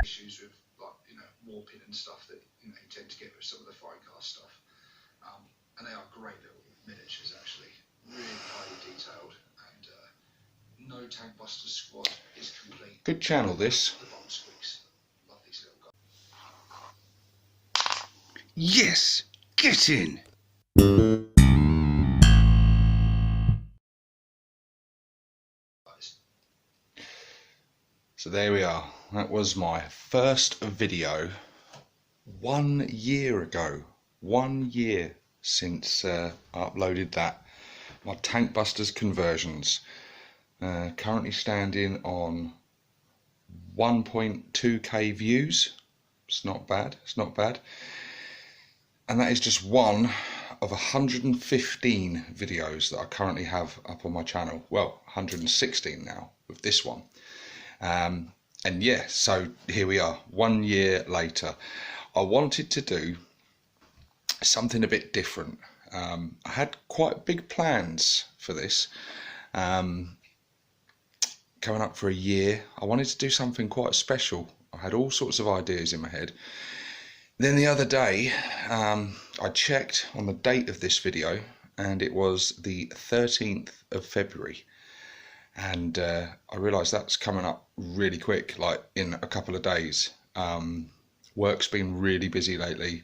issues with, like, warping and stuff that you tend to get with some of the fine cast stuff. And they are great little miniatures, actually, really highly detailed, and no Tank Busters squad is complete. Good channel, this. The bum squeaks. Love these little guys. Yes, get in. So there we are. That was my first video 1 year ago. 1 year since I uploaded that. My Tank Busters conversions. Currently standing on 1.2k views. It's not bad. It's not bad. And that is just one of 115 videos that I currently have up on my channel. Well, 116 now with this one. And yeah, so here we are, 1 year later. I wanted to do something a bit different. I had quite big plans for this. Coming up for a year, I wanted to do something quite special. I had all sorts of ideas in my head. Then the other day, I checked on the date of this video, and it was the 13th of February. And I realised that's coming up really quick, like in a couple of days. Work's been really busy lately.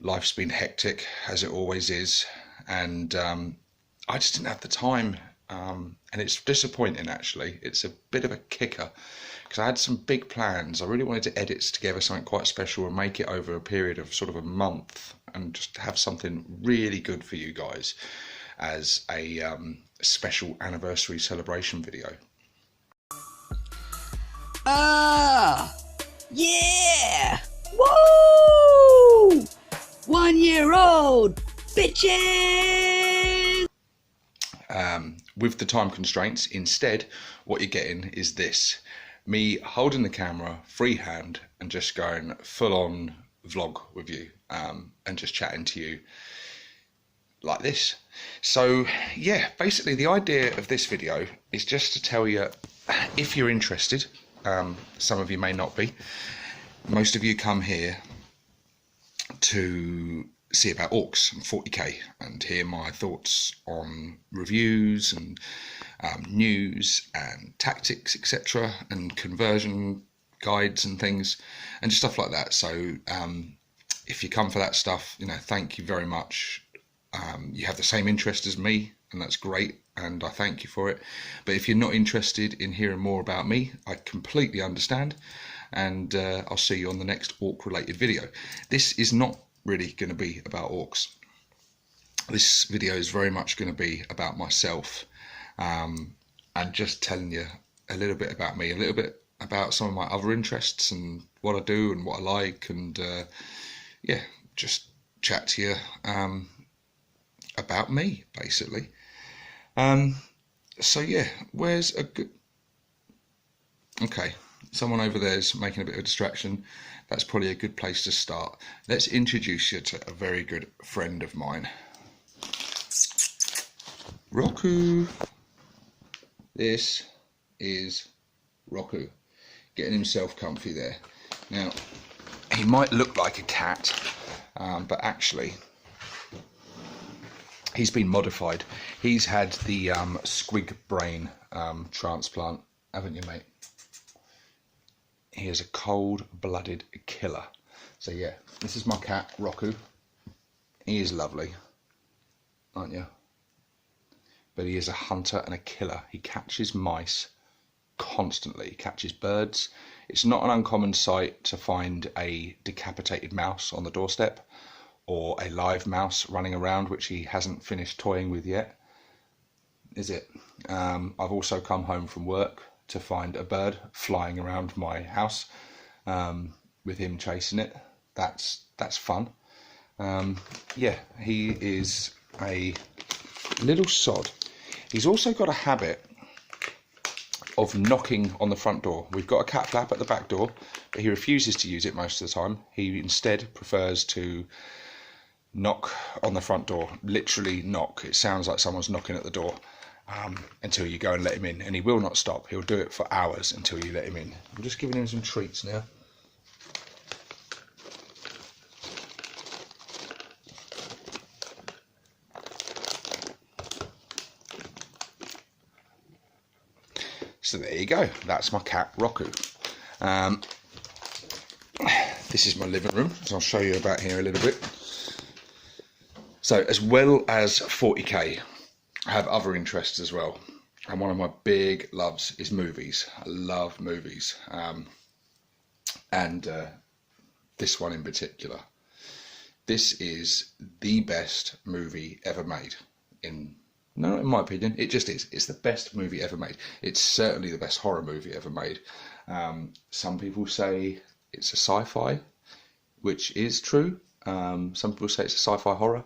Life's been hectic, as it always is. And I just didn't have the time. And it's disappointing, actually. It's a bit of a kicker, because I had some big plans. I really wanted to edit together something quite special and make it over a period of sort of a month, and just have something really good for you guys as a special anniversary celebration video. Ah, yeah! Woo! 1 year old, bitches! With the time constraints, instead, what you're getting is this. Me holding the camera freehand and just going full on vlog with you, and just chatting to you like this. So yeah, basically the idea of this video is just to tell you, if you're interested, some of you may not be, most of you come here to see about orcs and 40k and hear my thoughts on reviews and news and tactics, etc., and conversion guides and things and just stuff like that. So if you come for that stuff, thank you very much. You have the same interest as me, and that's great, and I thank you for it. But if you're not interested in hearing more about me, I completely understand, and I'll see you on the next orc related video. This is not really going to be about orcs. This video is very much going to be about myself, and just telling you a little bit about me, a little bit about some of my other interests and what I do and what I like, and yeah, just chat to you about me, basically. So yeah, where's a good... Okay, someone over there is making a bit of a distraction. That's probably a good place to start. Let's introduce you to a very good friend of mine. Roku. This is Roku, getting himself comfy there. Now, he might look like a cat, but actually he's been modified. He's had the squig brain transplant, haven't you, mate? He is a cold-blooded killer. So yeah, this is my cat, Roku. He is lovely, aren't you? But he is a hunter and a killer. He catches mice constantly. He catches birds. It's not an uncommon sight to find a decapitated mouse on the doorstep, or a live mouse running around which he hasn't finished toying with yet, is it? I've also come home from work to find a bird flying around my house, with him chasing it. That's fun. Yeah, he is a little sod. He's also got a habit of knocking on the front door. We've got a cat flap at the back door, but he refuses to use it most of the time. He instead prefers to knock on the front door, literally knock. It sounds like someone's knocking at the door. until you go and let him in, and he will not stop. He'll do it for hours until you let him in. I'm just giving him some treats now. So there you go, that's my cat Roku. This is my living room, so I'll show you about here a little bit. So as well as 40k, I have other interests as well. And one of my big loves is movies. I love movies. And this one in particular. This is the best movie ever made. No, in my opinion, it just is. It's the best movie ever made. It's certainly the best horror movie ever made. Some people say it's a sci-fi, which is true. Some people say it's a sci-fi horror,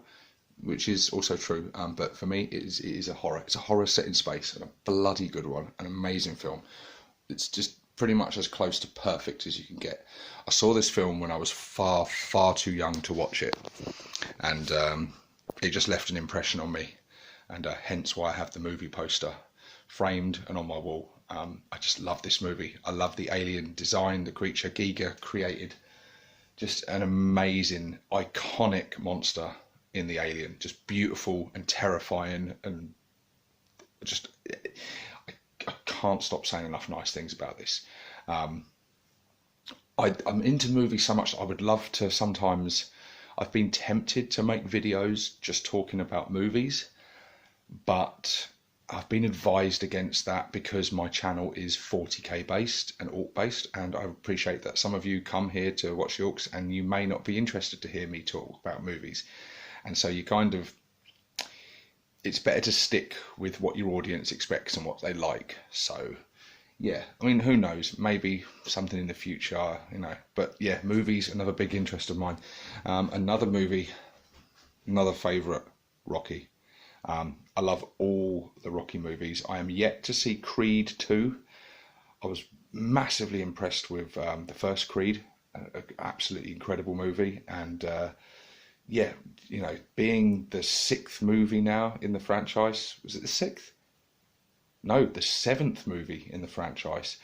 which is also true. But for me, it is a horror. It's a horror set in space, and a bloody good one. An amazing film. It's just pretty much as close to perfect as you can get. I saw this film when I was far, far too young to watch it, and it just left an impression on me. And hence why I have the movie poster framed and on my wall. I just love this movie. I love the alien design, the creature Giga created. Just an amazing, iconic monster in the Alien. Just beautiful and terrifying, and just I can't stop saying enough nice things about this. I'm into movies so much that I would love to sometimes. I've been tempted to make videos just talking about movies, but I've been advised against that because my channel is 40k based and Orc based, and I appreciate that some of you come here to watch the Orcs and you may not be interested to hear me talk about movies, and so you kind of, it's better to stick with what your audience expects and what they like. So yeah, I mean, who knows, maybe something in the future, you know, but yeah, movies, another big interest of mine. Another movie, another favourite, Rocky. I love all the Rocky movies. I am yet to see Creed 2. I was massively impressed with the first Creed, an absolutely incredible movie. And yeah, you know, being the 6th movie now in the franchise, was it the 6th? No, the 7th movie in the franchise.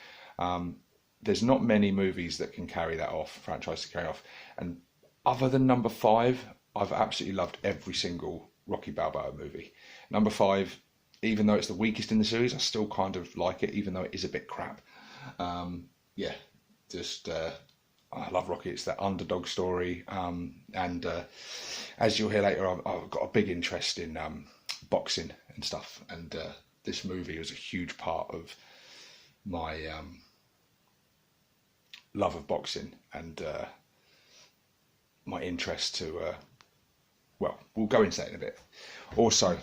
There's not many movies that can carry that off, franchise to carry off. And other than number 5, I've absolutely loved every single Rocky Balboa movie. Number 5, even though it's the weakest in the series, I still kind of like it, even though it is a bit crap. Yeah, just I love Rocky. It's that underdog story, and as you'll hear later, I've got a big interest in boxing and stuff, and this movie was a huge part of my love of boxing and my interest to well, we'll go into that in a bit. Also,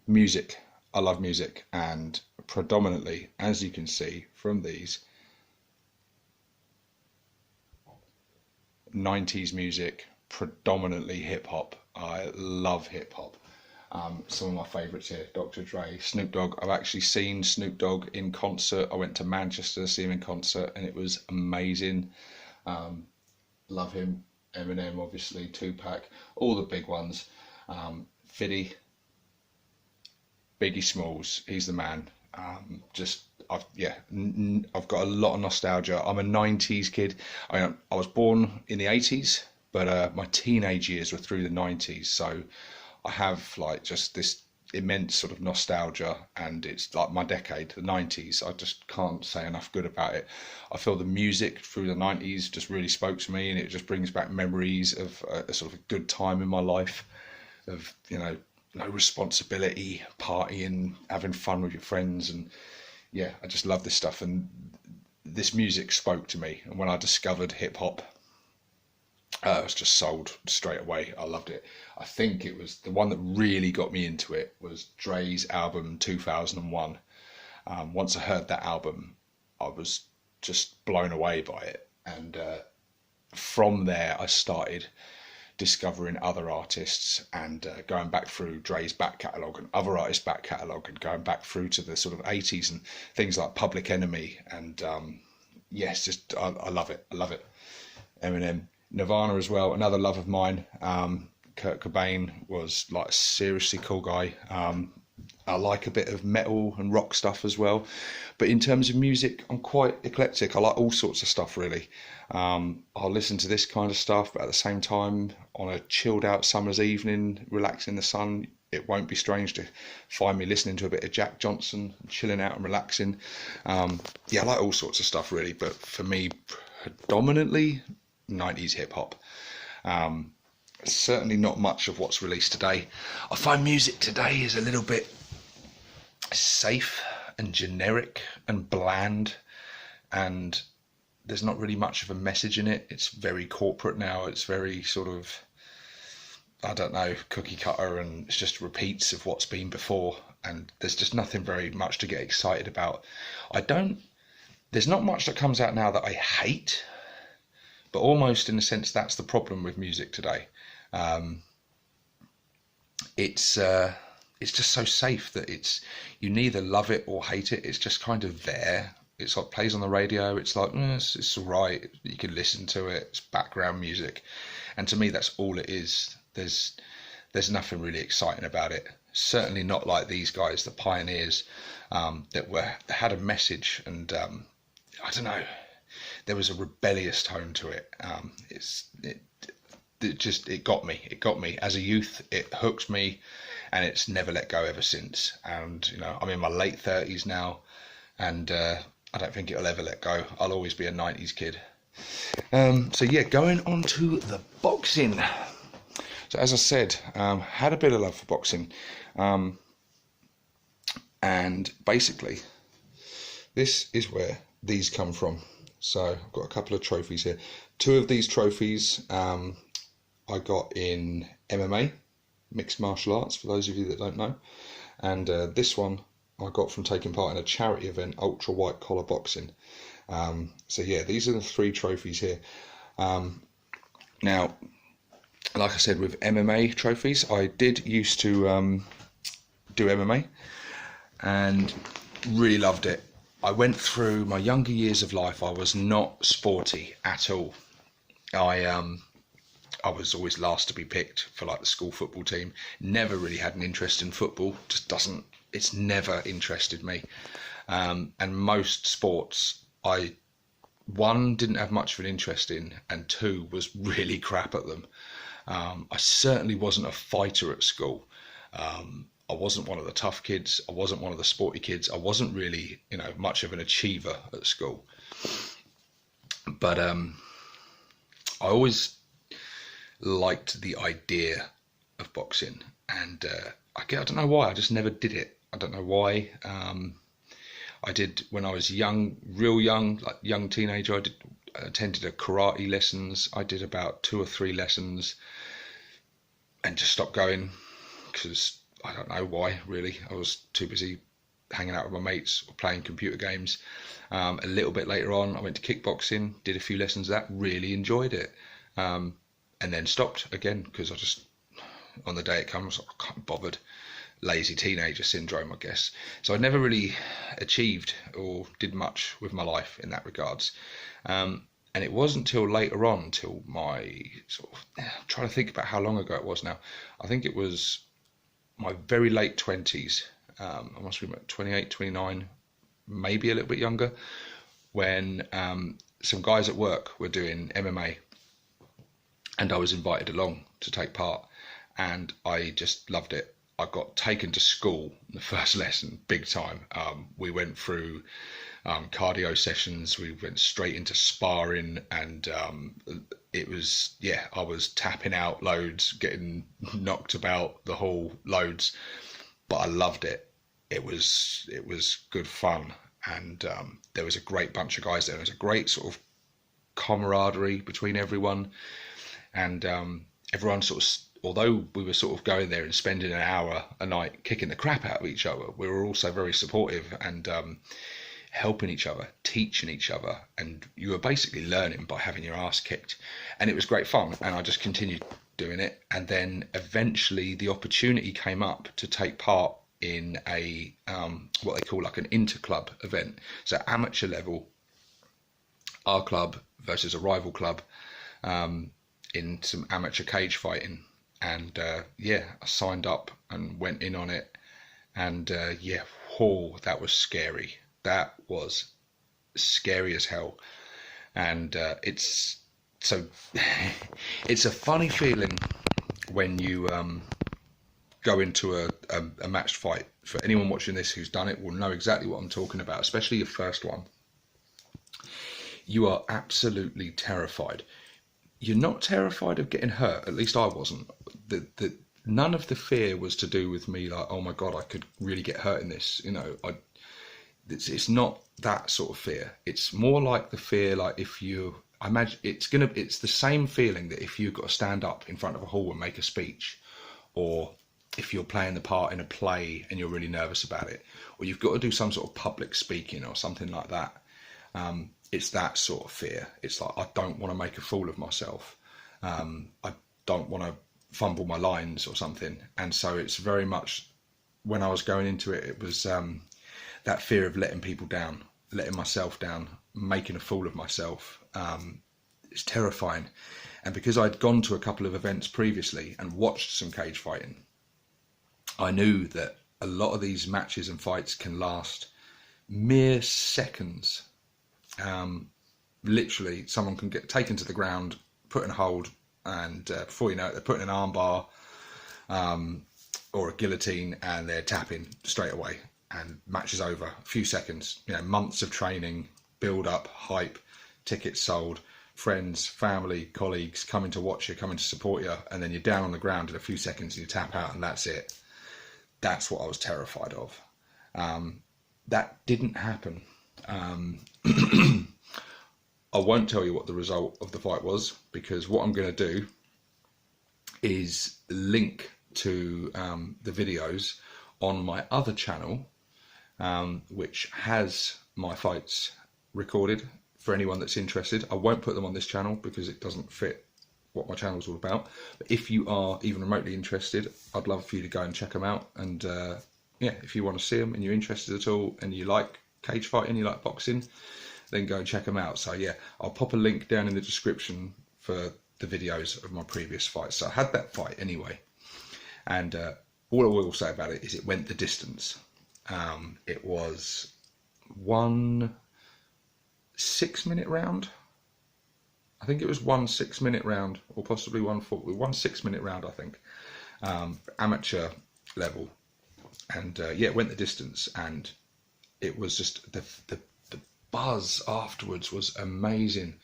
music. I love music, and predominantly, as you can see from these, 90s music, predominantly hip hop. I love hip hop. Some of my favourites here, Dr. Dre, Snoop Dogg. I've actually seen Snoop Dogg in concert. I went to Manchester to see him in concert, and it was amazing. Love him. Eminem, obviously, Tupac, all the big ones. 50, Biggie Smalls, he's the man. I've got a lot of nostalgia. I'm a 90s kid. I was born in the 80s, but my teenage years were through the 90s, so I have like just this immense sort of nostalgia, and it's like my decade, the 90s. I just can't say enough good about it. I feel the music through the 90s just really spoke to me, and it just brings back memories of a sort of a good time in my life, of, you know, no responsibility, partying, having fun with your friends, and yeah, I just love this stuff, and this music spoke to me. And when I discovered hip hop, I was just sold straight away. I loved it. I think it was the one that really got me into it was Dre's album 2001. Once I heard that album, I was just blown away by it. And from there, I started discovering other artists and going back through Dre's back catalogue and other artists' back catalogue, and going back through to the sort of 80s and things like Public Enemy. And yes, just I love it. I love it. Eminem. Nirvana as well, another love of mine. Kurt Cobain was like a seriously cool guy. I like a bit of metal and rock stuff as well, but in terms of music, I'm quite eclectic. I like all sorts of stuff really. I'll listen to this kind of stuff, but at the same time, on a chilled out summer's evening, relaxing in the sun, it won't be strange to find me listening to a bit of Jack Johnson, chilling out and relaxing. Yeah, I like all sorts of stuff really, but for me, predominantly 90s hip hop. Certainly not much of what's released today. I find music today is a little bit safe and generic and bland, and there's not really much of a message in it. It's very corporate now. It's very sort of, I don't know, cookie cutter, and it's just repeats of what's been before, and there's just nothing very much to get excited about. There's not much that comes out now that I hate, but almost in a sense that's the problem with music today. It's just so safe that you neither love it or hate it. It's just kind of there. It's like plays on the radio. It's like it's all right. You can listen to it. It's background music, and to me that's all it is. There's nothing really exciting about it. Certainly not like these guys, the pioneers, that had a message, and I don't know. There was a rebellious tone to it. It got me. It got me as a youth. It hooked me, and it's never let go ever since. And I'm in my late 30s now, and I don't think it'll ever let go. I'll always be a 90s kid. So yeah, going on to the boxing. So as I said, had a bit of love for boxing, and basically, this is where these come from. So I've got a couple of trophies here. 2 of these trophies I got in MMA, mixed martial arts, for those of you that don't know. And this one I got from taking part in a charity event, ultra white collar boxing. So yeah, these are the 3 trophies here. Now, like I said, with MMA trophies, I did used to do MMA and really loved it. I went through my younger years of life. I was not sporty at all. I was always last to be picked for like the school football team. Never really had an interest in football. It's never interested me. And most sports, one, didn't have much of an interest in, and 2, was really crap at them. I certainly wasn't a fighter at school. I wasn't one of the tough kids. I wasn't one of the sporty kids. I wasn't really, much of an achiever at school. But I always liked the idea of boxing, and I don't know why. I just never did it. I don't know why. I did when I was young, real young, like young teenager. I attended a karate lessons. I did about 2 or 3 lessons, and just stopped going because I don't know why, really. I was too busy hanging out with my mates or playing computer games. A little bit later on, I went to kickboxing, did a few lessons of that, really enjoyed it. And then stopped again because I just, on the day it comes, I can't be bothered. Lazy teenager syndrome, I guess. So I never really achieved or did much with my life in that regards. And it wasn't till later on, till my I'm trying to think about how long ago it was now. I think it was my very late 20s. I must be about 28, 29, maybe a little bit younger, when some guys at work were doing MMA, and I was invited along to take part, and I just loved it. I got taken to school the first lesson, big time. We went through cardio sessions, we went straight into sparring, and it was, I was tapping out loads, getting knocked about the hall loads, but I loved it. It was good fun, and there was a great bunch of guys there. There was a great sort of camaraderie between everyone, and everyone although we were sort of going there and spending an hour a night kicking the crap out of each other, we were also very supportive and helping each other, teaching each other, and you were basically learning by having your ass kicked, and it was great fun. And I just continued doing it, and then eventually the opportunity came up to take part in a what they call like an inter-club event, so amateur level, our club versus a rival club, in some amateur cage fighting. And yeah, I signed up and went in on it, and yeah, that was scary. That was scary as hell. And it's so it's a funny feeling when you go into a matched fight. For anyone watching this who's done it will know exactly what I'm talking about, especially your first one. You are absolutely terrified. You're not terrified of getting hurt, at least I wasn't. None of the fear was to do with me like, oh my God, I could really get hurt in this. You know, it's not that sort of fear. It's more like the fear, like if you, I imagine it's the same feeling that if you've got to stand up in front of a hall and make a speech, or if you're playing the part in a play and you're really nervous about it, or you've got to do some sort of public speaking or something like that. It's that sort of fear. It's like, I don't want to make a fool of myself. I don't want to fumble my lines or something. And so it's very much, when I was going into it, it was that fear of letting people down, letting myself down, making a fool of myself. It's terrifying. And because I'd gone to a couple of events previously and watched some cage fighting, I knew that a lot of these matches and fights can last mere seconds. Literally, someone can get taken to the ground, put in a hold, and before you know it, they're put in an armbar or a guillotine, and they're tapping straight away, and match is over. A few seconds, you know, months of training, build up, hype, tickets sold, friends, family, colleagues coming to watch you, coming to support you, and then you're down on the ground in a few seconds and you tap out, and that's it. That's what I was terrified of. That didn't happen. I won't tell you what the result of the fight was, because what I'm going to do is link to the videos on my other channel, which has my fights recorded for anyone that's interested. I won't put them on this channel because it doesn't fit what my channel's all about. But if you are even remotely interested, I'd love for you to go and check them out. And yeah, if you want to see them and you're interested at all and you like cage fighting, you like boxing, then go and check them out. So yeah, I'll pop a link down in the description for the videos of my previous fights. So I had that fight anyway, and all I will say about it is it went the distance. It was 1 6-minute round. I think it was 1 6-minute round, or possibly 1 6-minute round, I think, amateur level. And yeah, it went the distance, and it was just the buzz afterwards was amazing.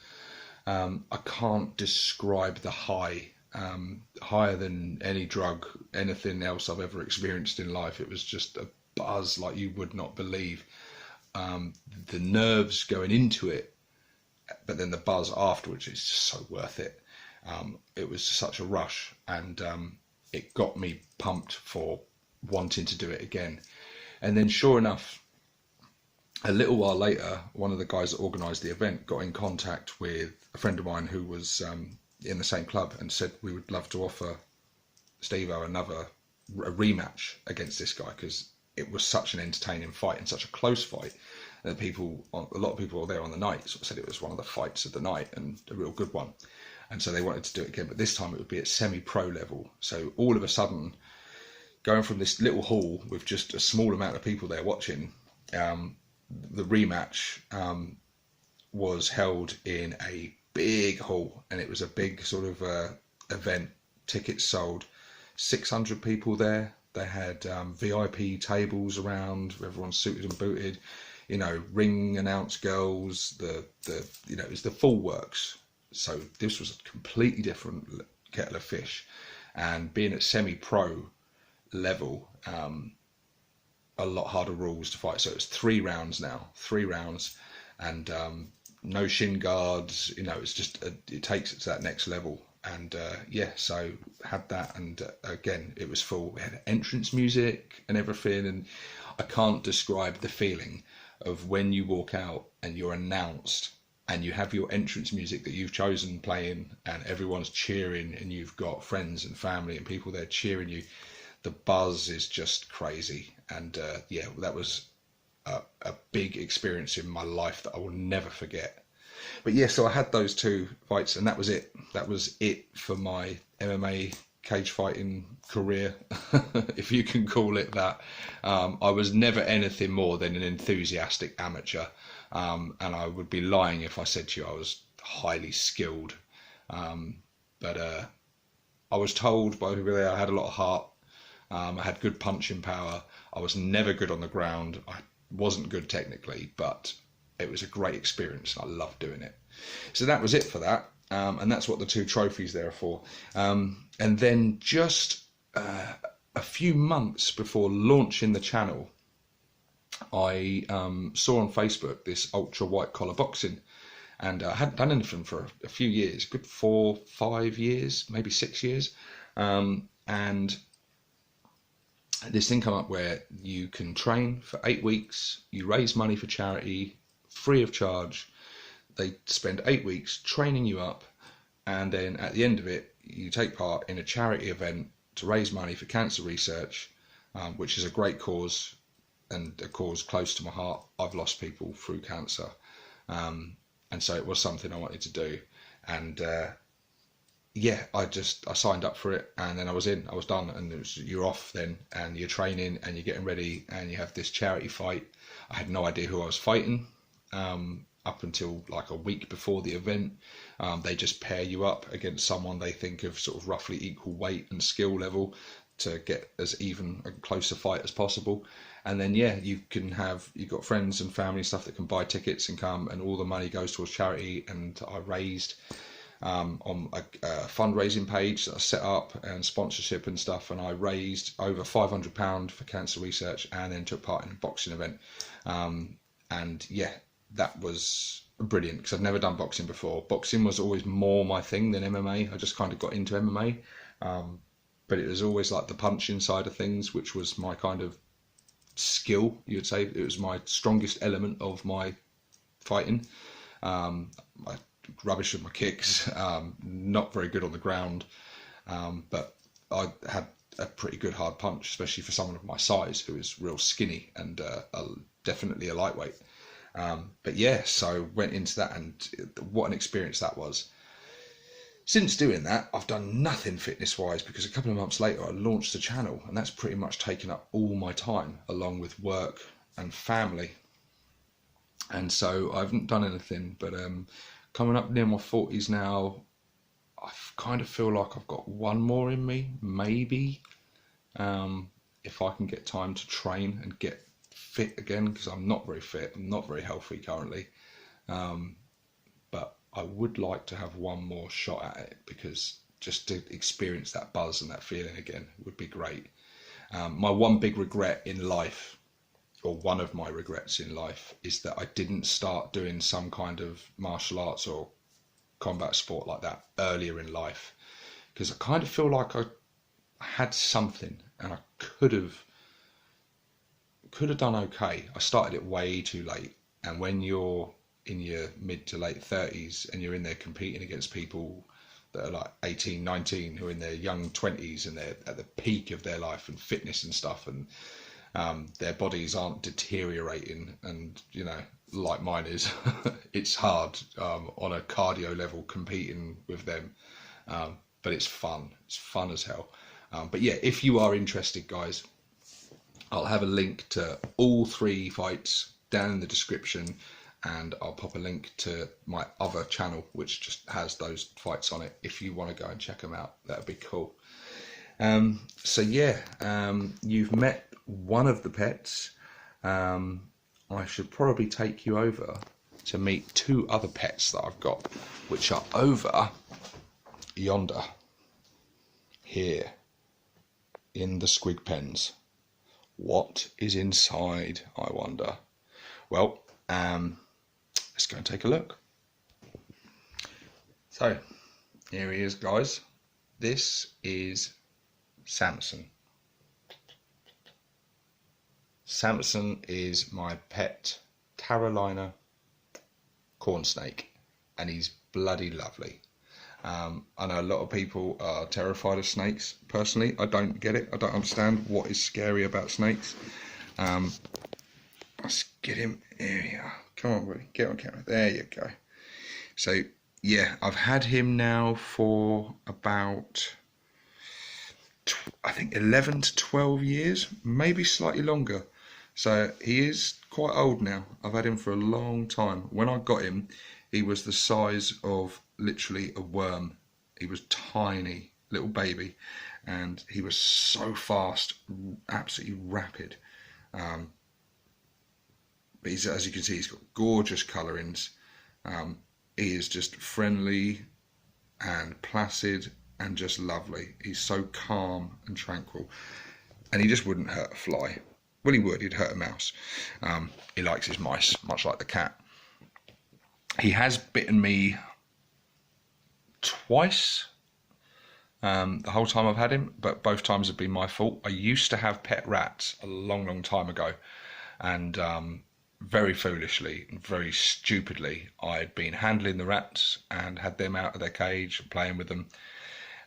I can't describe the high, higher than any drug, anything else I've ever experienced in life. It was just a buzz like you would not believe. The nerves going into it, but then the buzz afterwards is just so worth it. It was such a rush, and it got me pumped for wanting to do it again. And then sure enough, a little while later, one of the guys that organised the event got in contact with a friend of mine who was in the same club, and said we would love to offer Stevo a rematch against this guy, because it was such an entertaining fight and such a close fight that a lot of people there on the night sort of said it was one of the fights of the night and a real good one. And so they wanted to do it again, but this time it would be at semi-pro level. So all of a sudden, going from this little hall with just a small amount of people there watching, the rematch was held in a big hall, and it was a big sort of event. Tickets sold, 600 people there. They had VIP tables around, everyone's suited and booted, you know, ring announce girls, you know, it was the full works. So this was a completely different kettle of fish, and being at semi-pro level, a lot harder rules to fight. So it's 3 rounds now, 3 rounds, and no shin guards. You know, it's just it takes it to that next level. And yeah, so had that, and again, it was full. We had entrance music and everything, and I can't describe the feeling of when you walk out and you're announced and you have your entrance music that you've chosen playing, and everyone's cheering, and you've got friends and family and people there cheering you. The buzz is just crazy. And yeah, that was a big experience in my life that I will never forget. But yeah, so I had those 2 fights, and that was it. That was it for my MMA cage fighting career, if you can call it that. I was never anything more than an enthusiastic amateur, and I would be lying if I said to you I was highly skilled. But I was told by people there I had a lot of heart. I had good punching power. I was never good on the ground. I wasn't good technically, but it was a great experience. I loved doing it. So that was it for that. And that's what the 2 trophies there are for. And then just a few months before launching the channel, I saw on Facebook this ultra white collar boxing, and I hadn't done anything for a few years, good 4, 5 years, maybe 6 years. And this thing come up where you can train for 8 weeks, you raise money for charity, free of charge. They spend 8 weeks training you up, and then at the end of it, you take part in a charity event to raise money for cancer research, which is a great cause and a cause close to my heart. I've lost people through cancer, and so it was something I wanted to do. And yeah, I signed up for it, and then I was done, and you're off then, and you're training, and you're getting ready, and you have this charity fight. I had no idea who I was fighting up until like a week before the event. They just pair you up against someone they think of sort of roughly equal weight and skill level to get as even a closer fight as possible. And then yeah, you've got friends and family stuff that can buy tickets and come, and all the money goes towards charity. And I raised on a fundraising page that I set up, and sponsorship and stuff, and I raised over £500 for cancer research, and then took part in a boxing event. And yeah, that was brilliant because I'd never done boxing before. Boxing was always more my thing than MMA. I just kind of got into MMA, but it was always like the punching side of things, which was my kind of skill, you'd say. It was my strongest element of my fighting. I rubbish with my kicks, not very good on the ground, but I had a pretty good hard punch, especially for someone of my size who is real skinny and definitely a lightweight. But yeah, so went into that, and what an experience that was. Since doing that, I've done nothing fitness wise, because a couple of months later I launched the channel, and that's pretty much taken up all my time, along with work and family. And so I haven't done anything, but coming up near my 40s now, I kind of feel like I've got one more in me, maybe, if I can get time to train and get fit again, because I'm not very fit, I'm not very healthy currently, but I would like to have one more shot at it, because just to experience that buzz and that feeling again would be great. My one big regret in life, or one of my regrets in life, is that I didn't start doing some kind of martial arts or combat sport like that earlier in life, because I kind of feel like I had something and I could have done okay. I started it way too late, and when you're in your mid to late 30s and you're in there competing against people that are like 18, 19, who are in their young 20s and they're at the peak of their life and fitness and stuff, and their bodies aren't deteriorating, and you know, like mine is, it's hard on a cardio level competing with them, but it's fun as hell. But yeah, if you are interested, guys, I'll have a link to all 3 fights down in the description, and I'll pop a link to my other channel which just has those fights on it. If you want to go and check them out, that'd be cool. So yeah, you've met one of the pets. I should probably take you over to meet 2 other pets that I've got, which are over yonder, here in the squig pens. What is inside, I wonder? Well, let's go and take a look. So here he is, guys. This is Samson. Samson is my pet Carolina corn snake, and he's bloody lovely. I know a lot of people are terrified of snakes. Personally, I don't get it. I don't understand what is scary about snakes. Let's get him. Here we are. Come on, buddy. Get on camera. There you go. So yeah, I've had him now for about I think 11 to 12 years, maybe slightly longer. So he is quite old now. I've had him for a long time. When I got him, he was the size of literally a worm. He was tiny, little baby, and he was so fast, absolutely rapid. But as you can see, he's got gorgeous colourings. He is just friendly and placid and just lovely. He's so calm and tranquil, and he just wouldn't hurt a fly. Well, he would, he'd hurt a mouse. He likes his mice, much like the cat. He has bitten me twice the whole time I've had him, but both times have been my fault. I used to have pet rats a long time ago, and very foolishly and very stupidly, I'd been handling the rats and had them out of their cage, playing with them,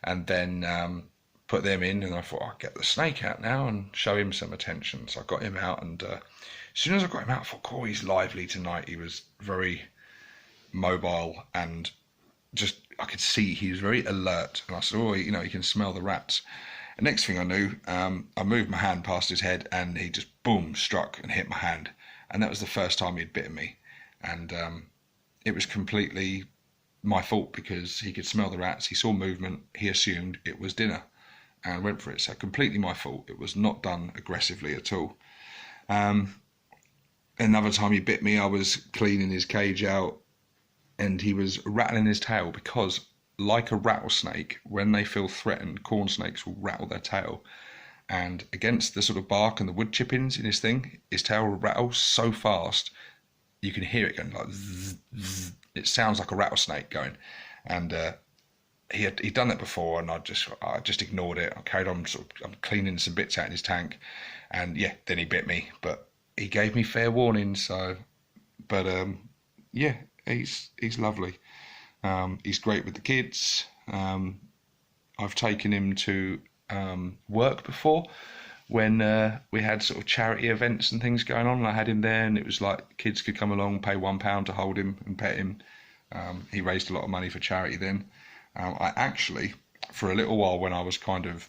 and then put them in, and I thought, I'll get the snake out now and show him some attention. So I got him out, and as soon as I got him out, I thought, oh, he's lively tonight. He was very mobile, and just, I could see he was very alert, and I said, oh, you know, he can smell the rats. And next thing I knew, I moved my hand past his head, and he just, boom, struck and hit my hand. And that was the first time he'd bitten me, and it was completely my fault, because he could smell the rats, he saw movement, he assumed it was dinner and went for it. So completely my fault. It was not done aggressively at all. Another time he bit me, I was cleaning his cage out, and he was rattling his tail, because like a rattlesnake, when they feel threatened, corn snakes will rattle their tail, and against the sort of bark and the wood chippings in his thing, his tail will rattle so fast you can hear it going like zzz, zzz. It sounds like a rattlesnake going. And he'd done that before, and I just ignored it. I carried on, I'm cleaning some bits out in his tank, and yeah, then he bit me, but he gave me fair warning. So, but yeah, he's lovely. He's great with the kids. I've taken him to work before, when we had sort of charity events and things going on, and I had him there, and it was like kids could come along, pay £1 to hold him and pet him. He raised a lot of money for charity then. I actually, for a little while, when I was kind of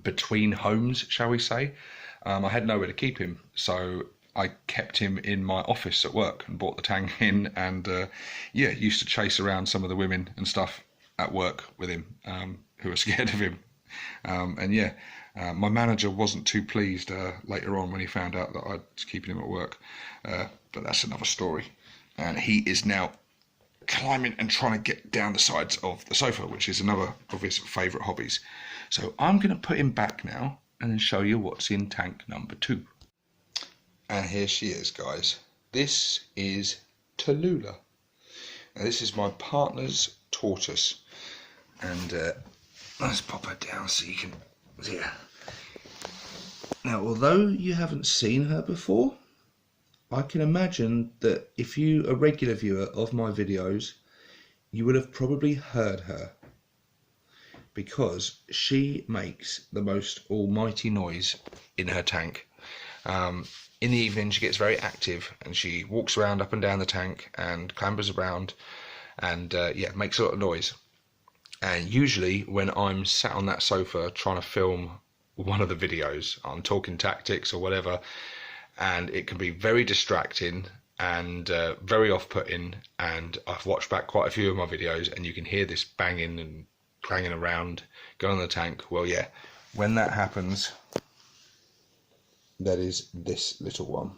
between homes, shall we say, I had nowhere to keep him, so I kept him in my office at work and brought the tank in, and yeah, used to chase around some of the women and stuff at work with him, who were scared of him. And yeah, my manager wasn't too pleased later on when he found out that I was keeping him at work, but that's another story. And he is now climbing and trying to get down the sides of the sofa, which is another of his favourite hobbies. So I'm going to put him back now and then show you what's in tank number 2. And here she is, guys. This is Tallulah. Now this is my partner's tortoise, and let's pop her down so you can see her. Now, although you haven't seen her before, I can imagine that if you're a regular viewer of my videos, you would have probably heard her, because she makes the most almighty noise in her tank. In the evening she gets very active, and she walks around up and down the tank and clambers around, and yeah, makes a lot of noise. And usually when I'm sat on that sofa trying to film one of the videos, I'm talking tactics or whatever, and it can be very distracting and very off-putting, and I've watched back quite a few of my videos, and you can hear this banging and clanging around going on the tank. Well, yeah, when that happens, that is this little one.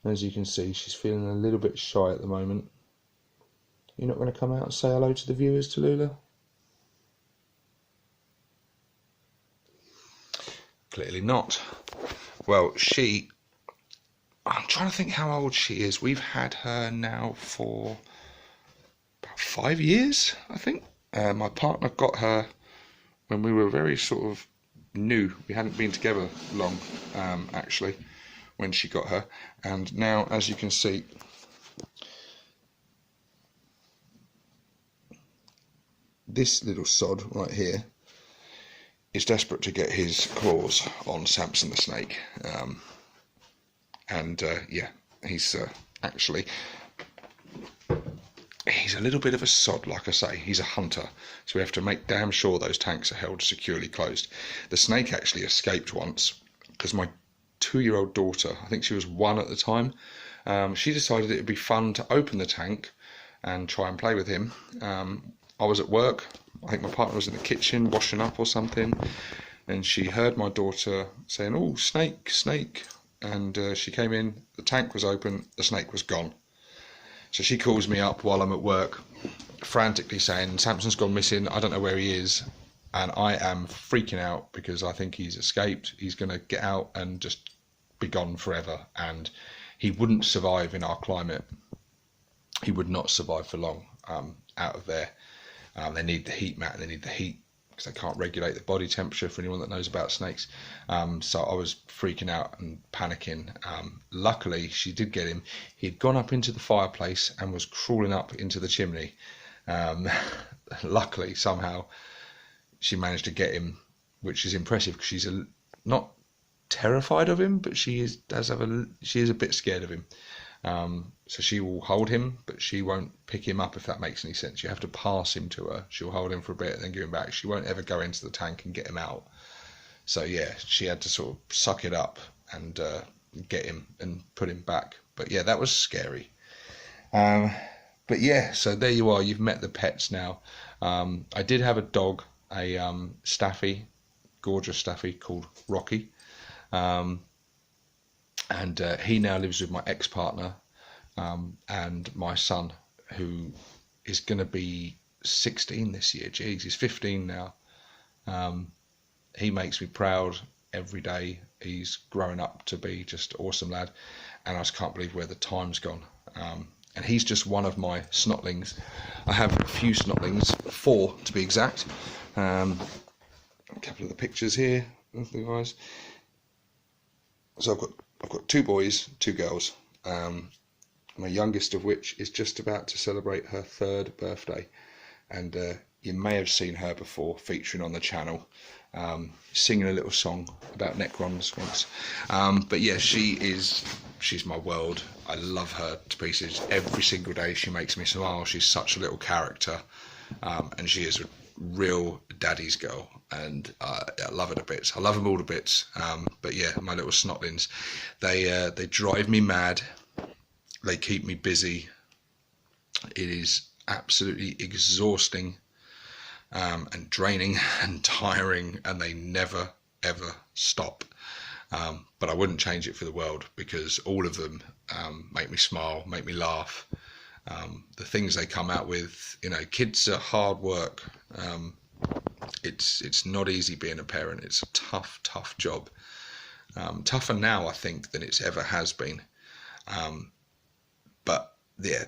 As you can see, she's feeling a little bit shy at the moment. You're not going to come out and say hello to the viewers, Tallulah? Clearly not. Well, I'm trying to think how old she is. We've had her now for about 5 years, I think. My partner got her when we were very sort of new. We hadn't been together long, actually, when she got her. And now, as you can see, this little sod right here is desperate to get his claws on Samson the snake. Yeah, he's actually he's a little bit of a sod, like I say. He's a hunter, so we have to make damn sure those tanks are held securely closed. The snake actually escaped once because my 2-year-old daughter, I think she was 1 at the time, she decided it would be fun to open the tank and try and play with him. I was at work, I think my partner was in the kitchen washing up or something, and she heard my daughter saying, "Oh, snake, snake," and she came in, the tank was open, the snake was gone. So she calls me up while I'm at work, frantically saying, "Samson's gone missing, I don't know where he is." And I am freaking out because I think he's escaped. He's going to get out and just be gone forever. And he wouldn't survive in our climate. He would not survive for long out of there. They need the heat mat, and they need the heat because they can't regulate the body temperature, for anyone that knows about snakes. So I was freaking out and panicking. Luckily, she did get him. He had gone up into the fireplace and was crawling up into the chimney. Luckily, somehow, she managed to get him, which is impressive because she's not terrified of him, but she is a bit scared of him. So she will hold him, but she won't pick him up, if that makes any sense. You have to pass him to her. She'll hold him for a bit and then give him back. She won't ever go into the tank and get him out. So yeah, she had to sort of suck it up and get him and put him back. But yeah, that was scary. But yeah, so there you are. You've met the pets now. I did have a dog, a staffy, gorgeous staffy called Rocky. And he now lives with my ex-partner and my son, who is going to be 16 this year. Jeez, he's 15 now. He makes me proud every day. He's growing up to be just awesome lad, and I just can't believe where the time's gone. And he's just one of my snotlings. I have a few snotlings, 4 to be exact. A couple of the pictures here of the guys. So I've got 2 boys, 2 girls. My youngest of which is just about to celebrate her 3rd birthday, and you may have seen her before featuring on the channel, singing a little song about Necrons once. But yeah, she's my world. I love her to pieces. Every single day she makes me smile. She's such a little character, and she is a real daddy's girl, and I love her to bits. I love them all to bits. But yeah, my little snotlings, they drive me mad. They keep me busy. It is absolutely exhausting and draining and tiring, and they never ever stop. But I wouldn't change it for the world, because all of them make me smile, make me laugh. The things they come out with, kids are hard work. It's not easy being a parent. It's a tough job. Tougher now, I think, than it's ever has been. But yeah,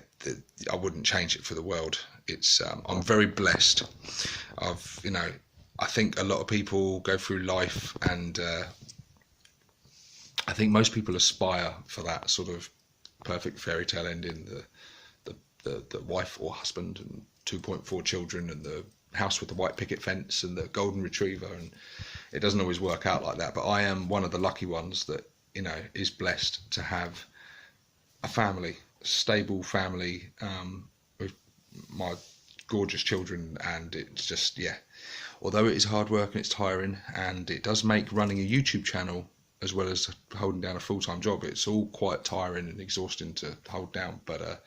I wouldn't change it for the world. It's I'm very blessed. I think a lot of people go through life, and I think most people aspire for that sort of perfect fairy tale ending, the wife or husband and 2.4 children and the house with the white picket fence and the golden retriever, and it doesn't always work out like that. But I am one of the lucky ones that is blessed to have a family, a stable family, with my gorgeous children. And it's just, yeah, although it is hard work and it's tiring, and it does make running a YouTube channel as well as holding down a full-time job, it's all quite tiring and exhausting to hold down, but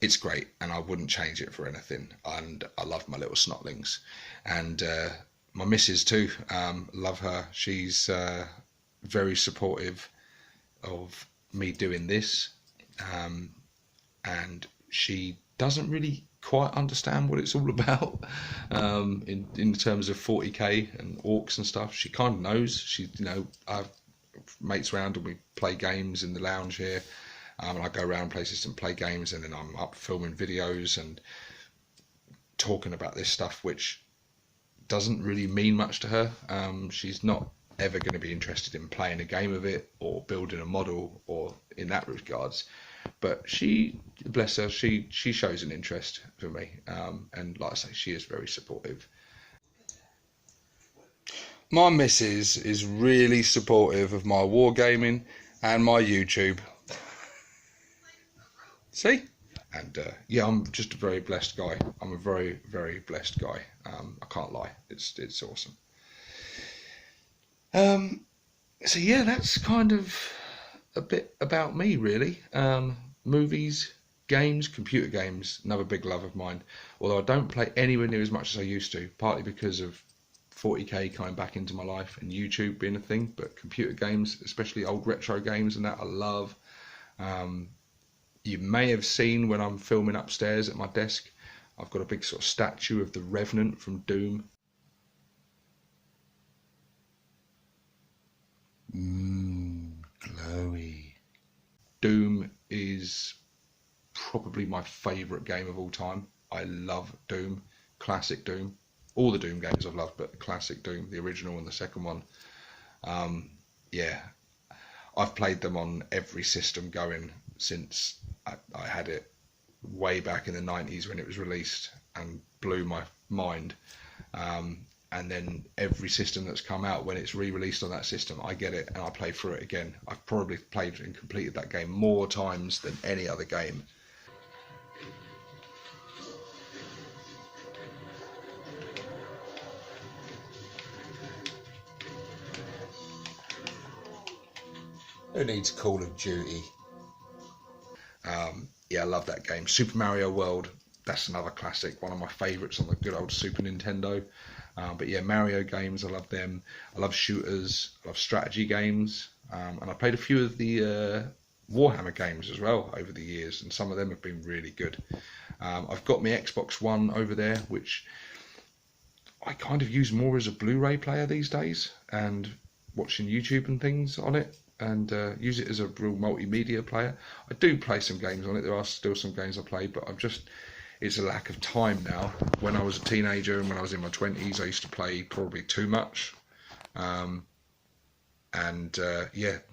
it's great, and I wouldn't change it for anything. And I love my little snotlings, and my missus too. Love her. She's very supportive of me doing this, and she doesn't really quite understand what it's all about in terms of 40k and orcs and stuff. She kind of knows. She, I have mates around and we play games in the lounge here. And I go around places and play games, and then I'm up filming videos and talking about this stuff, which doesn't really mean much to her. She's not ever going to be interested in playing a game of it or building a model or in that regards. But she, bless her, she shows an interest for me. And like I say, she is very supportive. My missus is really supportive of my wargaming and my YouTube. See? And yeah, I'm just a very blessed guy. I'm a very, very blessed guy. I can't lie. It's awesome. So yeah, that's kind of a bit about me, really. Movies, games, computer games, another big love of mine. Although I don't play anywhere near as much as I used to, partly because of 40k coming back into my life and YouTube being a thing. But computer games, especially old retro games and that, I love. You may have seen when I'm filming upstairs at my desk, I've got a big sort of statue of the Revenant from Doom. Glowy. Doom is probably my favourite game of all time. I love Doom, classic Doom. All the Doom games I've loved, but classic Doom, the original and the second one. Yeah, I've played them on every system going since I had it way back in the 90s when it was released, and blew my mind. And then every system that's come out, when it's re-released on that system, I get it and I play through it again. I've probably played and completed that game more times than any other game. Who needs Call of Duty? Yeah, I love that game. Super Mario World, that's another classic, one of my favourites on the good old Super Nintendo. But yeah, Mario games, I love them. I love shooters, I love strategy games, and I played a few of the Warhammer games as well over the years, and some of them have been really good. I've got my Xbox One over there, which I kind of use more as a Blu-ray player these days, and watching YouTube and things on it, and use it as a real multimedia player. I do play some games on it. There are still some games I play, but it's a lack of time now. When I was a teenager and when I was in my 20s, I used to play probably too much. Yeah,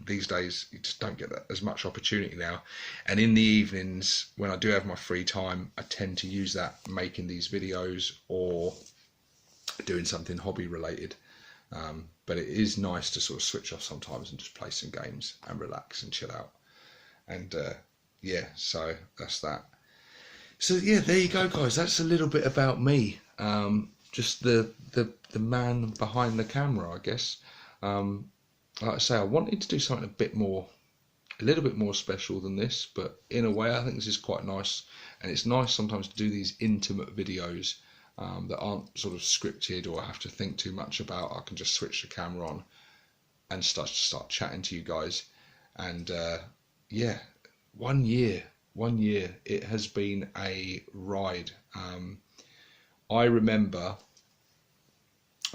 these days you just don't get that as much opportunity now. And in the evenings, when I do have my free time, I tend to use that making these videos or doing something hobby related. But it is nice to sort of switch off sometimes and just play some games and relax and chill out. And yeah, so that's that. So yeah, there you go, guys. That's a little bit about me. Just the man behind the camera, I guess. Like I say, I wanted to do something a little bit more special than this, but in a way, I think this is quite nice. And it's nice sometimes to do these intimate videos that aren't sort of scripted or I have to think too much about. I can just switch the camera on and start chatting to you guys. And yeah, 1 year. 1 year, it has been a ride. I remember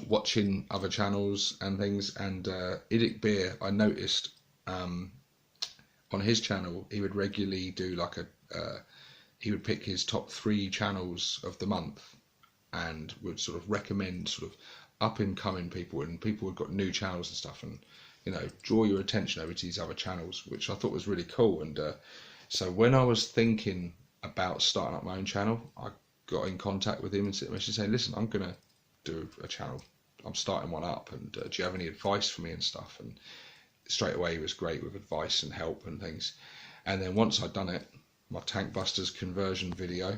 watching other channels and things, and Idic Beer, I noticed on his channel, he would regularly do like he would pick his top 3 channels of the month and would sort of recommend sort of up and coming people, and people who'd got new channels and stuff, and draw your attention over to these other channels, which I thought was really cool. And so when I was thinking about starting up my own channel, I got in contact with him and saying, listen, I'm going to do a channel. I'm starting one up, and do you have any advice for me and stuff? And straight away he was great with advice and help and things. And then once I'd done it, my Tank Busters conversion video,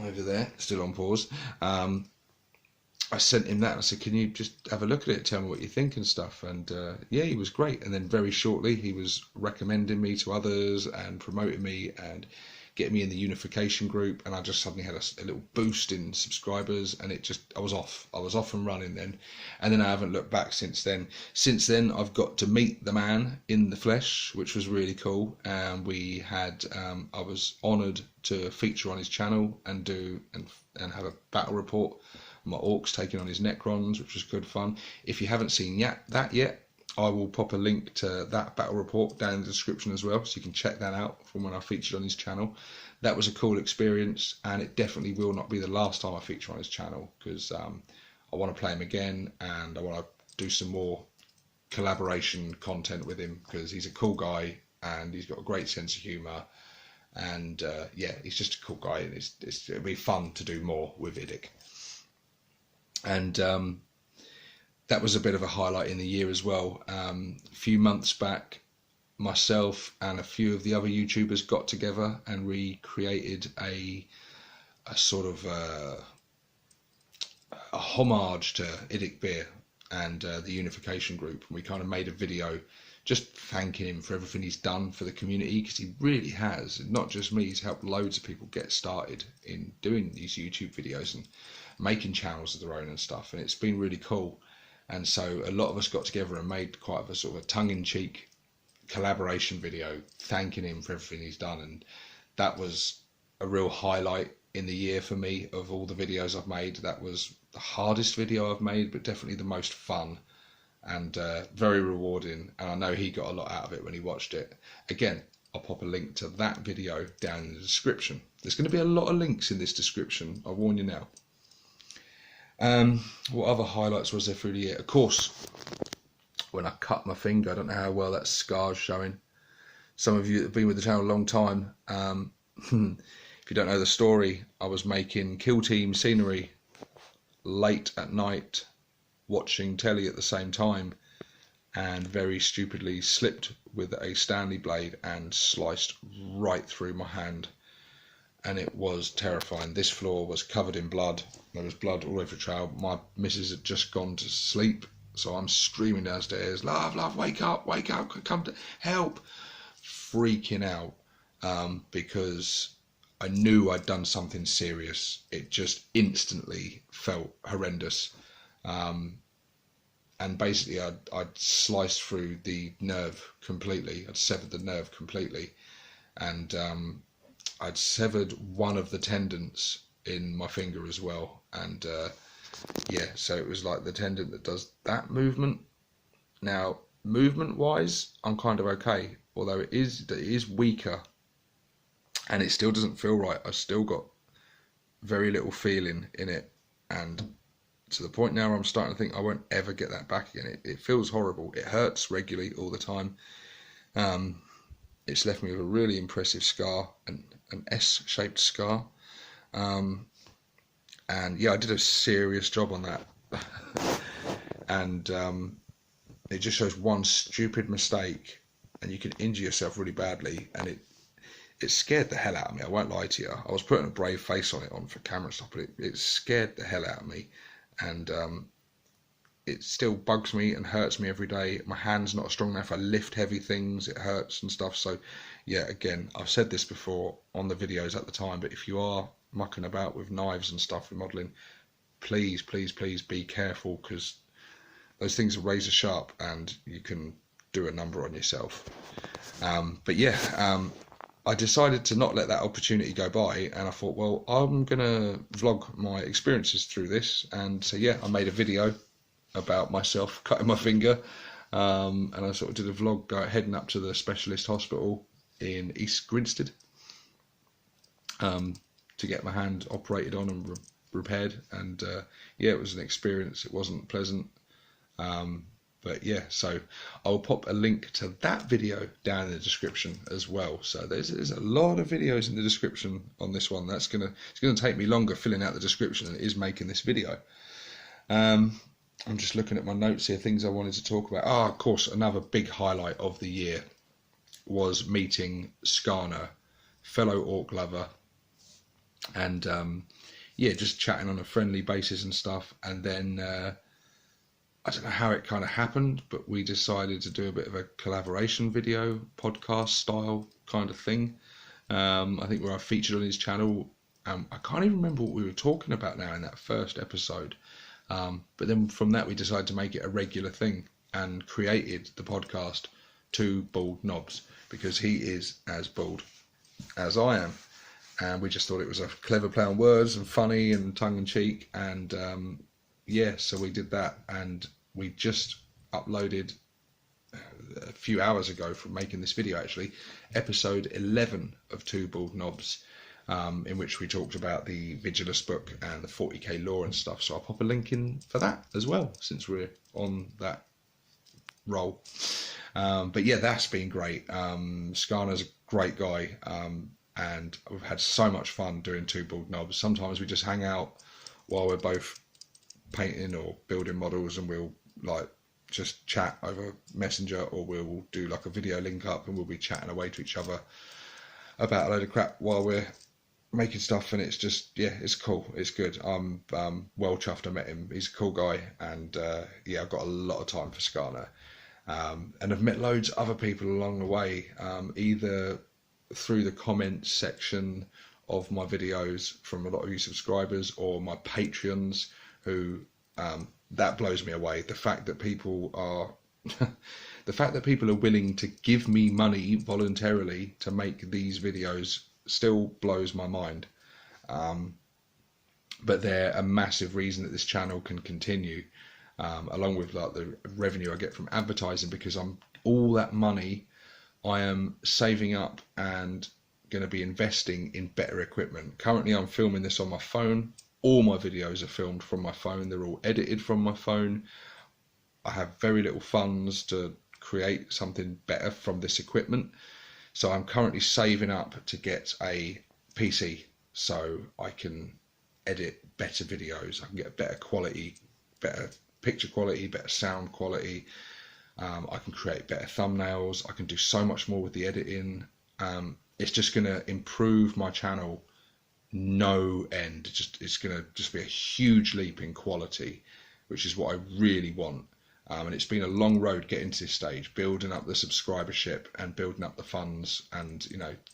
over there, still on pause, I sent him that and I said, can you just have a look at it, tell me what you think and stuff? And yeah, he was great. And then very shortly he was recommending me to others and promoting me and getting me in the unification group, and I just suddenly had a little boost in subscribers, and I was off and running then. And then I haven't looked back since then. Since then I've got to meet the man in the flesh, which was really cool. And we had I was honoured to feature on his channel and have a battle report, my orcs taking on his Necrons, which was good fun. If you haven't seen that yet, I will pop a link to that battle report down in the description as well, so you can check that out from when I featured on his channel. That was a cool experience, and it definitely will not be the last time I feature on his channel, because I want to play him again, and I want to do some more collaboration content with him, because he's a cool guy and he's got a great sense of humour, and yeah, he's just a cool guy, and it'll be fun to do more with Idic. And that was a bit of a highlight in the year as well. A few months back, myself and a few of the other YouTubers got together and we created a sort of a homage to Idic Beer and the Unification Group. We kind of made a video just thanking him for everything he's done for the community, because he really has, not just me, he's helped loads of people get started in doing these YouTube videos and making channels of their own and stuff, and it's been really cool. And so a lot of us got together and made quite a sort of a tongue-in-cheek collaboration video thanking him for everything he's done, and that was a real highlight in the year for me. Of all the videos I've made, that was the hardest video I've made, but definitely the most fun and very rewarding, and I know he got a lot out of it when he watched it. Again, I'll pop a link to that video down in the description. There's going to be a lot of links in this description, I warn you now. What other highlights was there through the year? Of course, when I cut my finger, I don't know how well that scar's showing. Some of you that have been with the channel a long time, if you don't know the story, I was making Kill Team scenery late at night, watching telly at the same time, and very stupidly slipped with a Stanley blade and sliced right through my hand, and it was terrifying. This floor was covered in blood. There was blood all over the trail. My missus had just gone to sleep, so I'm screaming downstairs, love, wake up, come to help, freaking out, because I knew I'd done something serious. It just instantly felt horrendous. And basically I'd sliced through the nerve completely. I'd severed the nerve completely, and I'd severed one of the tendons in my finger as well. And yeah, so it was like the tendon that does that movement. Now, movement wise, I'm kind of okay, although it is weaker and it still doesn't feel right. I've still got very little feeling in it, and to the point now where I'm starting to think I won't ever get that back again. It feels horrible. It hurts regularly all the time. It's left me with a really impressive scar, an S-shaped scar. And yeah, I did a serious job on that. And it just shows one stupid mistake and you can injure yourself really badly, and it scared the hell out of me. I won't lie to you. I was putting a brave face on it for camera stuff, but it scared the hell out of me. And it still bugs me and hurts me every day. My hand's not strong enough. I lift heavy things, it hurts and stuff. So yeah, again, I've said this before on the videos at the time, but if you are mucking about with knives and stuff in modelling, please be careful, because those things are razor sharp and you can do a number on yourself. But yeah, I decided to not let that opportunity go by, and I thought, well, I'm gonna vlog my experiences through this. And so yeah, I made a video about myself cutting my finger, and I sort of did a vlog heading up to the specialist hospital in East Grinstead to get my hand operated on and repaired. And yeah, it was an experience. It wasn't pleasant, but yeah, so I'll pop a link to that video down in the description as well. So there's a lot of videos in the description on this one. It's gonna take me longer filling out the description than it is making this video. I'm just looking at my notes here, things I wanted to talk about. Of course, another big highlight of the year was meeting Skarner, fellow orc lover, and yeah, just chatting on a friendly basis and stuff. And then I don't know how it kind of happened, but we decided to do a bit of a collaboration video, podcast style kind of thing. I think where I featured on his channel. I can't even remember what we were talking about now in that first episode. But then from that we decided to make it a regular thing and created the podcast Two Bald Knobs, because he is as bald as I am, and we just thought it was a clever play on words and funny and tongue-in-cheek. And yeah, so we did that, and we just uploaded a few hours ago from making this video, actually, episode 11 of Two Bald Knobs, in which we talked about the Vigilus book and the 40k lore and stuff. So I'll pop a link in for that as well, since we're on that roll. But yeah, that's been great. Skarner's a great guy, and we've had so much fun doing Two Bald Knobs. Sometimes we just hang out while we're both painting or building models, and we'll like just chat over Messenger, or we'll do like a video link up and we'll be chatting away to each other about a load of crap while we're making stuff. And it's just, yeah, it's cool, it's good. I'm well chuffed I met him. He's a cool guy, and yeah, I've got a lot of time for ska now. And I've met loads of other people along the way, either through the comments section of my videos from a lot of you subscribers, or my Patreons, who that blows me away. The fact that people are the fact that people are willing to give me money voluntarily to make these videos still blows my mind. But they're a massive reason that this channel can continue, along with like the revenue I get from advertising, because all that money I am saving up and going to be investing in better equipment. Currently I'm filming this on my phone. All my videos are filmed from my phone. They're all edited from my phone. I have very little funds to create something better from this equipment. So I'm currently saving up to get a PC so I can edit better videos. I can get better quality, better picture quality, better sound quality. I can create better thumbnails. I can do so much more with the editing. It's just going to improve my channel no end. It's going to just be a huge leap in quality, which is what I really want. And it's been a long road getting to this stage, building up the subscribership and building up the funds, and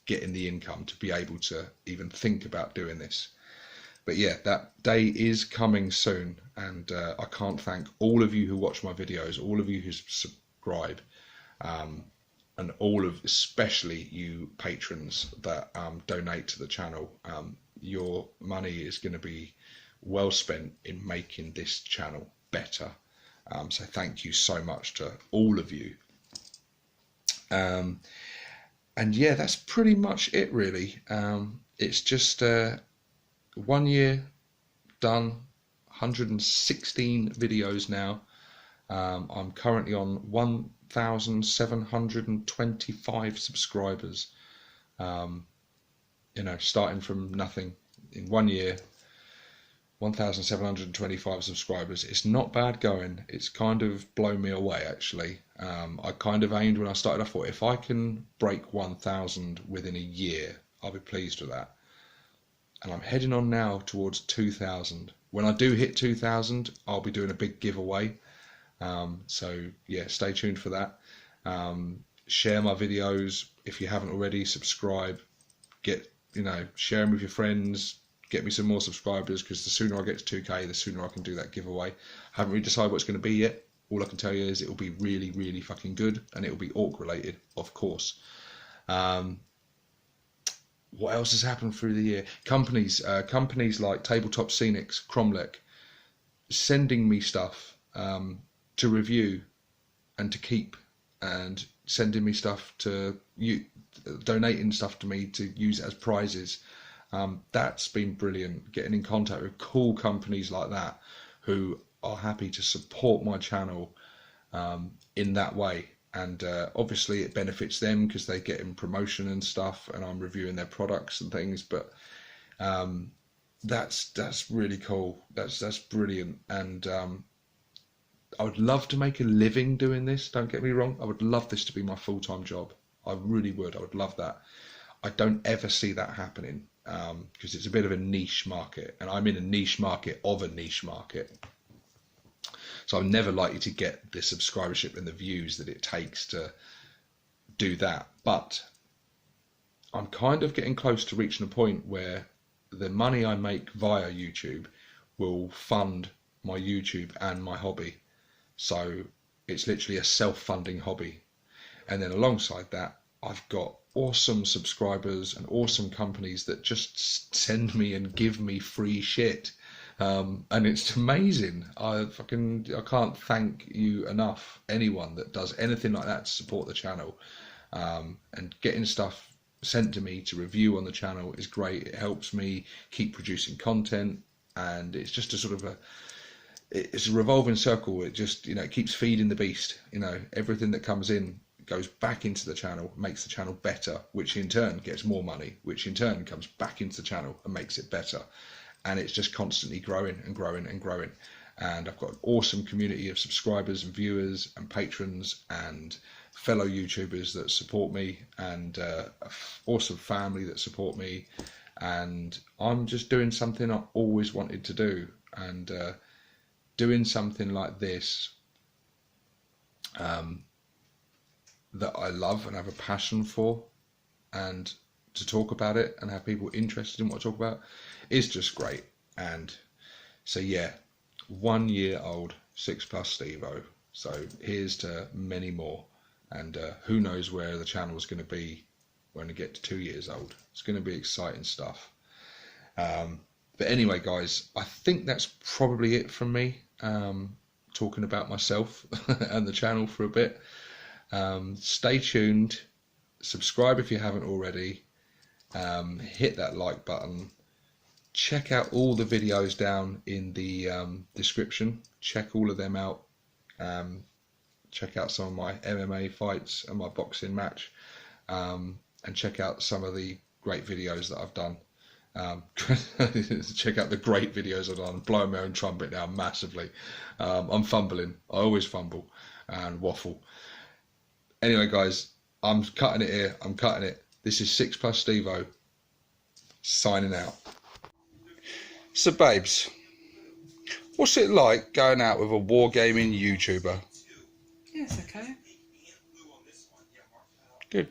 getting the income to be able to even think about doing this. But yeah, that day is coming soon, and I can't thank all of you who watch my videos, all of you who subscribe, and especially you patrons that donate to the channel. Your money is going to be well spent in making this channel better. So thank you so much to all of you. And yeah, that's pretty much it really. It's just 1 year done, 116 videos now. I'm currently on 1,725 subscribers. Starting from nothing in 1 year. 1,725 subscribers. It's not bad going. It's kind of blown me away actually. I kind of aimed when I started, I thought if I can break 1,000 within a year, I'll be pleased with that. And I'm heading on now towards 2,000. When I do hit 2,000, I'll be doing a big giveaway. So yeah, stay tuned for that. Share my videos if you haven't already. Subscribe. Share them with your friends. Get me some more subscribers, because the sooner I get to 2K, the sooner I can do that giveaway. I haven't really decided what it's going to be yet. All I can tell you is it will be really, really fucking good, and it will be Orc related, of course. What else has happened through the year? Companies like Tabletop Scenics, Cromlech, sending me stuff to review and to keep, and sending me stuff to donating stuff to me to use as prizes. That's been brilliant, getting in contact with cool companies like that who are happy to support my channel in that way. And obviously it benefits them because they get in promotion and stuff, and I'm reviewing their products and things. But that's really cool. That's brilliant. And I would love to make a living doing this, don't get me wrong. I would love this to be my full-time job. I really would. I would love that. I don't ever see that happening. Because it's a bit of a niche market, and I'm in a niche market of a niche market, so I'm never likely to get the subscribership and the views that it takes to do that. But I'm kind of getting close to reaching a point where the money I make via YouTube will fund my YouTube and my hobby, so it's literally a self-funding hobby. And then alongside that, I've got awesome subscribers and awesome companies that just send me and give me free shit, and it's amazing. I can't thank you enough, anyone that does anything like that to support the channel. And getting stuff sent to me to review on the channel is great. It helps me keep producing content, and it's just it's a revolving circle. It just it keeps feeding the beast. Everything that comes in goes back into the channel, makes the channel better, which in turn gets more money, which in turn comes back into the channel and makes it better. And it's just constantly growing and growing and growing. and I've got an awesome community of subscribers and viewers and patrons and fellow YouTubers that support me, and awesome family that support me, and I'm just doing something I always wanted to do, and doing something like this that I love and have a passion for, and to talk about it and have people interested in what I talk about is just great. And so yeah, 1 year old 6+ Stevo. So here's to many more, and who knows where the channel is going to be when I get to 2 years old. It's going to be exciting stuff. But anyway, guys, I think that's probably it from me, talking about myself and the channel for a bit. Stay tuned, subscribe if you haven't already, hit that like button, check out all the videos down in the description, check all of them out, check out some of my MMA fights and my boxing match, and check out some of the great videos that I've done. Check out the great videos I've done. Blowing my own trumpet now massively. I'm fumbling. I always fumble and waffle. Anyway, guys, I'm cutting it here. I'm cutting it. This is 6+ Stevo signing out. So, babes, what's it like going out with a wargaming YouTuber? Yes, okay. Good.